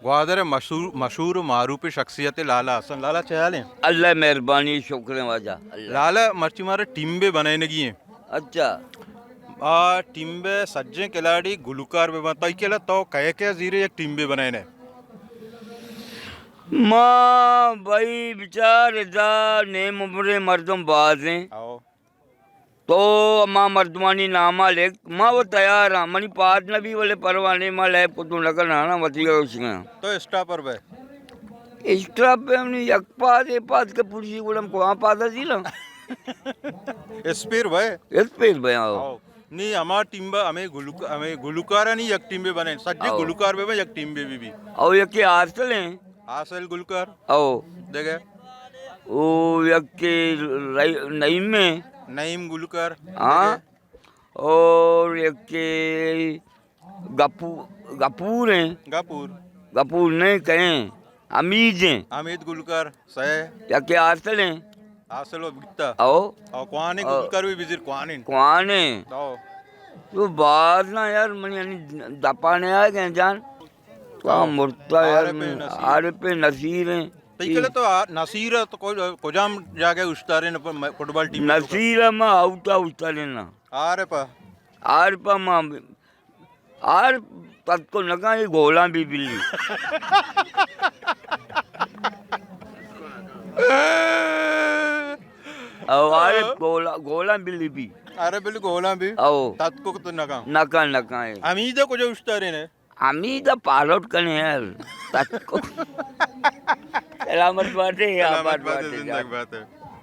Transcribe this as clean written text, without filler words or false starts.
ग्वादर मशहूर मशहूर मारूफ शख्सियत लाला हसन लाला चयाले अल्लाह मेहरबानी शुक्र वाजा अल्लाह। लाला मर्ची मारे टीम्बे बनाए नगी हैं अच्छा टीम्बे सज्जे खिलाड़ी गुलकार बे बता केला तो कहे क्या जीरे एक टीम्बे बनाए ने माँ भाई बेचारे दा नेम उम्रे मर्दम बाज हैं आओ तो माँ मर्दमानी नामा ले माँ वो तैयार हाँ मनी पाद न भी वाले परवाने माँ ले पुतु लगन आना वती उसका तो स्टॉपर बे एक्स्ट्रा पे हमने एक पाद ए पाद के पुलिस गुलम को वहाँ पादा जी ला स्पीर भाई इस पे भैया आओ नहीं हमारा टीम्बा हमें गुलकार नहीं एक टीम्बे बनाए सज्जे आओ। गुलकार बे एक टीम्बे भी और ये के हासिल हैं आसल गुलकार आओ देखे वो एक के नईम में नईम गुलकार हाँ और एक के गपूर हैं गापुर गपूर नहीं कहें अमीज हैं अमित गुलकार सहे या के हासिल हैं आसल वो बिकता आओ और कुआने गुलकार भी विजिर कुआने कौन है आओ तो बात ना यार मनी दपाने आ गए जान तो मुर्ता यार आरे पे नसीर हैं तईकले तो नसीर तो कोजाम जाके उस्तारे न फुटबॉल टीम नसीर में आउटा उस्ता लेना आरे पा आर पा माँ आर तक को लगा ये गोला भी बिल्ली और आरे गोला बिल्ली भी अरे बिल्कुल गोला भी आओ तत को तो नका नका नका है अमीदा को जो उस्तारे ने हमी तो पालट कने यार तक को सलामत बात है या बात जिंदगी बात है